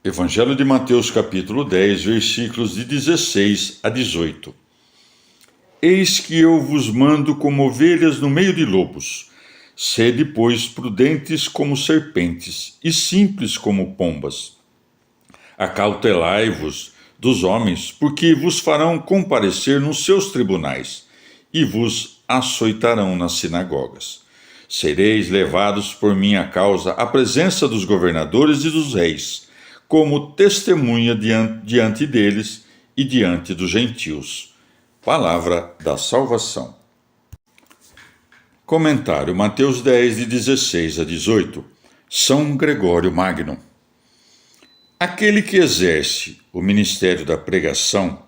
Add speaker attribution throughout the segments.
Speaker 1: Evangelho de Mateus, capítulo 10, versículos de 16 a 18. Eis que eu vos mando como ovelhas no meio de lobos. Sede, pois, prudentes como serpentes e simples como pombas. Acautelai-vos dos homens, porque vos farão comparecer nos seus tribunais e vos açoitarão nas sinagogas. Sereis levados por minha causa à presença dos governadores e dos reis, como testemunha diante deles e diante dos gentios. Palavra da salvação. Comentário: Mateus 10, de 16 a 18. São Gregório Magno. Aquele que exerce o ministério da pregação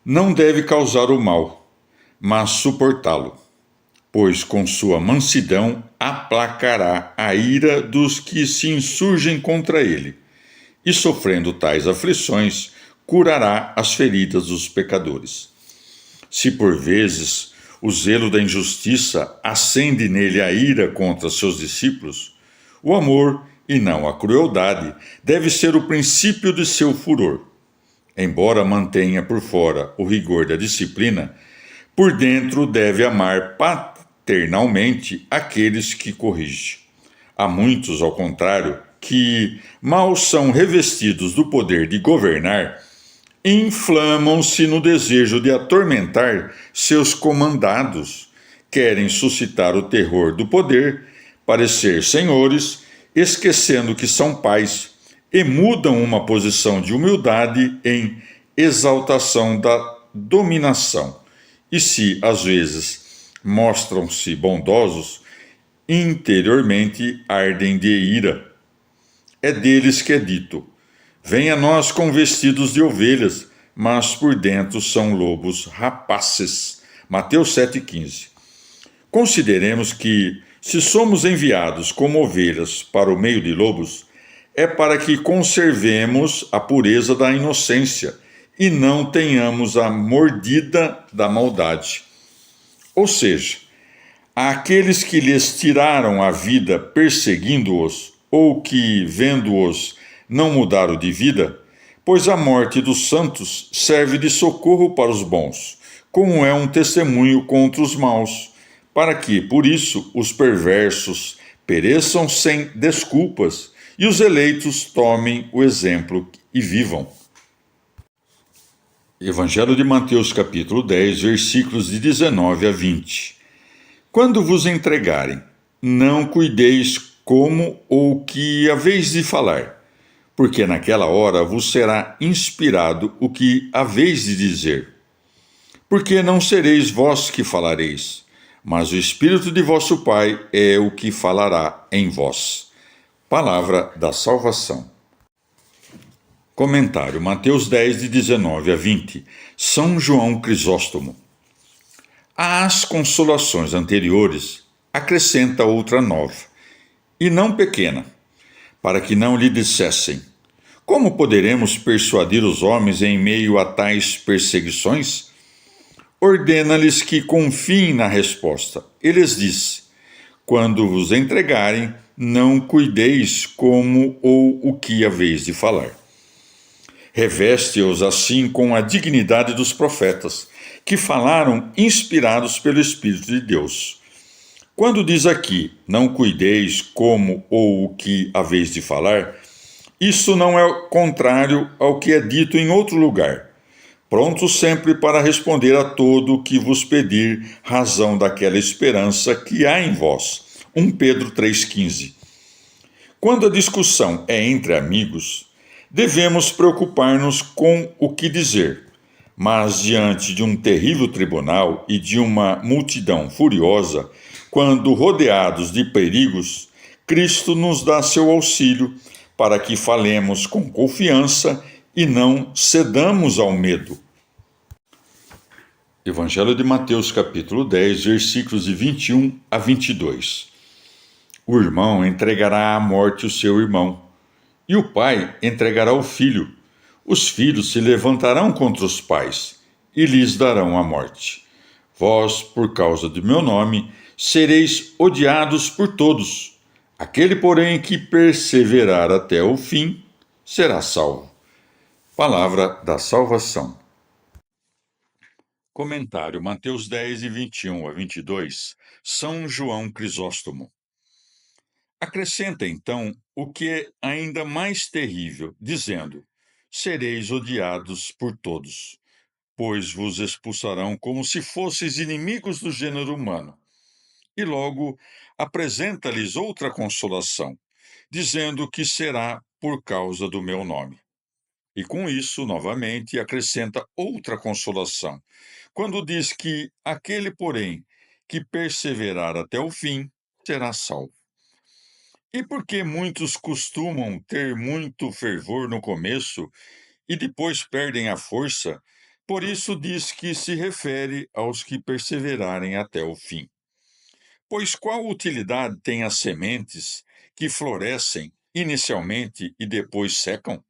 Speaker 1: não deve causar o mal, mas suportá-lo, pois com sua mansidão aplacará a ira dos que se insurgem contra ele, e sofrendo tais aflições, curará as feridas dos pecadores. Se por vezes o zelo da injustiça acende nele a ira contra seus discípulos, o amor, e não a crueldade, deve ser o princípio de seu furor. Embora mantenha por fora o rigor da disciplina, por dentro deve amar paternalmente aqueles que corrige. Há muitos, ao contrário, que, mal são revestidos do poder de governar, inflamam-se no desejo de atormentar seus comandados, querem suscitar o terror do poder, parecer senhores, esquecendo que são pais, e mudam uma posição de humildade em exaltação da dominação, e se, às vezes, mostram-se bondosos, interiormente ardem de ira. É deles que é dito: venha a nós com vestidos de ovelhas, mas por dentro são lobos rapaces. Mateus 7,15. Consideremos que, se somos enviados como ovelhas para o meio de lobos, é para que conservemos a pureza da inocência e não tenhamos a mordida da maldade. Ou seja, àqueles que lhes tiraram a vida perseguindo-os, ou que, vendo-os, não mudaram de vida, pois a morte dos santos serve de socorro para os bons, como é um testemunho contra os maus, para que, por isso, os perversos pereçam sem desculpas e os eleitos tomem o exemplo e vivam. Evangelho de Mateus, capítulo 10, versículos de 19 a 20. Quando vos entregarem, não cuideis como ou que haveis de falar, porque naquela hora vos será inspirado o que haveis de dizer. Porque não sereis vós que falareis, mas o Espírito de vosso Pai é o que falará em vós. Palavra da salvação. Comentário: Mateus 10, de 19 a 20. São João Crisóstomo. Às consolações anteriores, acrescenta outra nova, e não pequena, para que não lhe dissessem: como poderemos persuadir os homens em meio a tais perseguições? Ordena-lhes que confiem na resposta. E lhes disse: quando vos entregarem, não cuideis como ou o que haveis de falar. Reveste-os assim com a dignidade dos profetas, que falaram inspirados pelo Espírito de Deus. Quando diz aqui, não cuideis como ou o que haveis de falar, isso não é contrário ao que é dito em outro lugar. Prontos sempre para responder a todo o que vos pedir razão daquela esperança que há em vós. 1 Pedro 3,15. Quando a discussão é entre amigos, devemos preocupar-nos com o que dizer, mas diante de um terrível tribunal e de uma multidão furiosa, quando rodeados de perigos, Cristo nos dá seu auxílio para que falemos com confiança e não cedamos ao medo. Evangelho de Mateus, capítulo 10, versículos de 21 a 22. O irmão entregará à morte o seu irmão, e o pai entregará o filho. Os filhos se levantarão contra os pais e lhes darão a morte. Vós, por causa do meu nome, sereis odiados por todos. Aquele, porém, que perseverar até o fim, será salvo. Palavra da salvação. Comentário Mateus 10, 21 a 22, São João Crisóstomo. Acrescenta então o que é ainda mais terrível, dizendo: sereis odiados por todos, pois vos expulsarão como se fosseis inimigos do gênero humano. E logo apresenta-lhes outra consolação, dizendo que será por causa do meu nome. E com isso, novamente, acrescenta outra consolação, quando diz que aquele, porém, que perseverar até o fim, será salvo. E porque muitos costumam ter muito fervor no começo e depois perdem a força, por isso diz que se refere aos que perseverarem até o fim. Pois qual utilidade têm as sementes que florescem inicialmente e depois secam?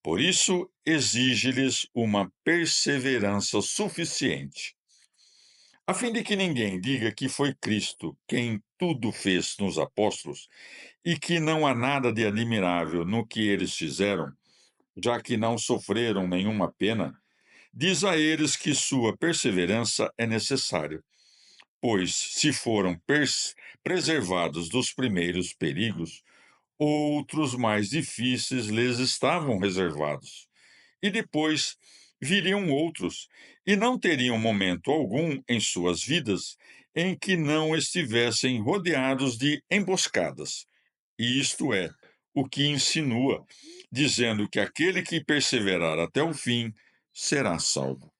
Speaker 1: Por isso, exige-lhes uma perseverança suficiente, a fim de que ninguém diga que foi Cristo quem tudo fez nos apóstolos e que não há nada de admirável no que eles fizeram, já que não sofreram nenhuma pena. Diz a eles que sua perseverança é necessária, pois, se foram preservados dos primeiros perigos, outros mais difíceis lhes estavam reservados. E depois viriam outros, e não teriam momento algum em suas vidas em que não estivessem rodeados de emboscadas. E isto é, o que insinua, dizendo que aquele que perseverar até o fim será salvo.